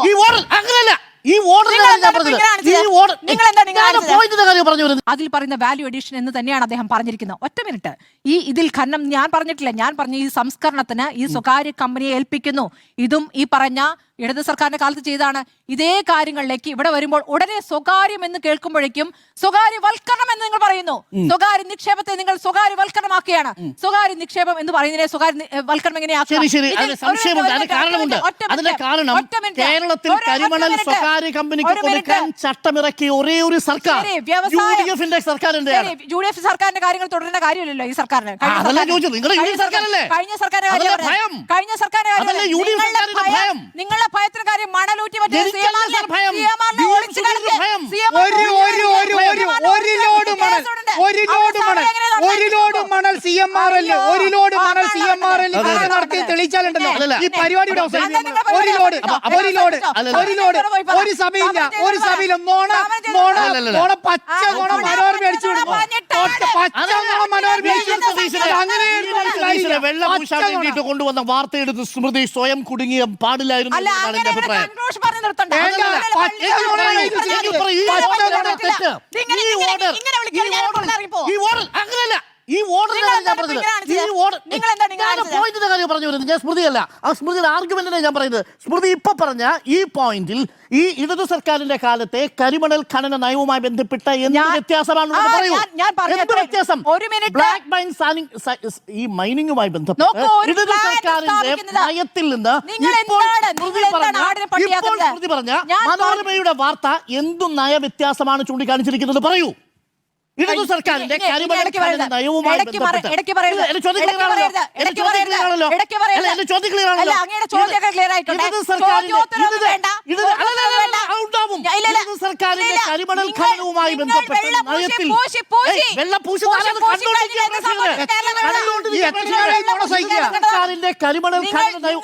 ഈ ഓർഡർ അങ്ങനെയല്ല. ഈ ഓർഡർ അതിൽ പറയുന്ന വാല്യൂ എഡിഷൻ എന്ന് തന്നെയാണ് അദ്ദേഹം പറഞ്ഞിരിക്കുന്നത്. ഒറ്റ മിനിറ്റ്, ഇതിൽ ഖനനം ഞാൻ പറഞ്ഞിട്ടില്ല. ഞാൻ പറഞ്ഞ ഈ സംസ്കരണത്തിന് ഈ സ്വകാര്യ കമ്പനിയെ ഏൽപ്പിക്കുന്നു. ഇതും ഈ പറഞ്ഞ ഇടത് സർക്കാരിന്റെ കാലത്ത് ചെയ്താണ്. ഇതേ കാര്യങ്ങളിലേക്ക് ഇവിടെ വരുമ്പോൾ ഉടനെ സ്വകാര്യം എന്ന് കേൾക്കുമ്പോഴേക്കും സ്വകാര്യവൽക്കരണം എന്ന് നിങ്ങൾ പറയുന്നു. സ്വകാര്യ നിക്ഷേപത്തെ നിങ്ങൾ സ്വകാര്യവൽക്കരണമാക്കുകയാണ്. സ്വകാര്യ നിക്ഷേപം എന്ന് പറയുന്നതിനെ സ്വകാര്യവൽക്കരണം എങ്ങനെയാക്കും? കേരളത്തിൽ കരിമണൽ സ്വകാര്യ കമ്പനിക്ക് കൊടുക്കാൻ ചട്ടമിറക്കിയ ഒരേ ഒരു സർക്കാർ സർക്കാരിന്റെ കാര്യങ്ങൾ തുടരേണ്ട കാര്യമില്ലല്ലോ ഈ സർക്കാരിന്. കഴിഞ്ഞ സർക്കാരിന്റെ നിങ്ങളുടെ ഭയത്തിന് കാര്യം മണലൂറ്റി നടത്തി തെളിയിച്ചാലുണ്ടല്ലോ ഈ പരിപാടിയുടെ ഒരു സഭയില്ല, ഒരു സഭയില്ല. പച്ച മനോരമ അടിച്ചു വെള്ളപൂശാൻ കൊണ്ടുവന്ന വാർത്തയെടുത്ത് സ്മൃതി സ്വയം കുടുങ്ങിയ പാടില്ലായിരുന്നു. അങ്ങനല്ല. ഈ ഓർഡറിനാണ് ഞാൻ പറഞ്ഞത്. പറഞ്ഞു വരുന്നത് ഞാൻ സ്മൃതിയല്ല, ആ സ്മൃതിയുടെ ആർഗ്യുമെന്റിനെ ഞാൻ പറയുന്നത്. സ്മൃതി ഇപ്പൊ പറഞ്ഞ ഈ പോയിന്റിൽ ഈ ഇടതു സർക്കാരിന്റെ കാലത്തെ കരിമണൽ ഖനന നയവുമായി ബന്ധപ്പെട്ട എന്ത് വ്യത്യാസമാണ് പറയൂ? എന്ത് വ്യത്യാസം? ബ്ലാക്ക് മൈൻ ഈ മൈനിങ്ങുമായി ബന്ധപ്പെട്ട് ഇടതു സർക്കാരിന്റെ നയത്തിൽ നിന്ന് ഇപ്പോൾ സ്മൃതി പറഞ്ഞ മനോരമയുടെ വാർത്ത എന്തു നയ വ്യത്യാസമാണ് ചൂണ്ടിക്കാണിച്ചിരിക്കുന്നത് പറയൂ. ഇടതു സർക്കാരിന്റെ കരിമണൽ ഖനന നയവുമായി ബന്ധപ്പെട്ട് കരിമണൽ ഖനനവുമായി ബന്ധപ്പെട്ട നയത്തിൽ സർക്കാരിന്റെ കരിമണൽ ഖനന നയം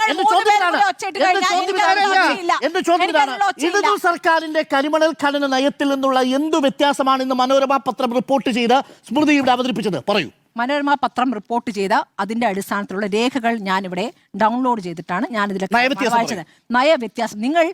എന്റെ ചോദ്യത്തിലാണ് ഇടതു സർക്കാരിന്റെ കരിമണൽ ഖനന നയത്തിൽ നിന്നുള്ള എന്തു വ്യത്യാസമാണ് ഇന്ന് മനോരമ പത്രം റിപ്പോർട്ട് ചെയ്ത് സ്മൃതി ഇവിടെ അവതരിപ്പിച്ചത് പറയൂ. മനോരമ പത്രം റിപ്പോർട്ട് ചെയ്ത അതിന്റെ അടിസ്ഥാനത്തിലുള്ള രേഖകൾ ഞാനിവിടെ ഡൗൺലോഡ് ചെയ്തിട്ടാണ് ഞാനിതിൽ വായിച്ചത്. നയ വ്യത്യാസം നിങ്ങൾ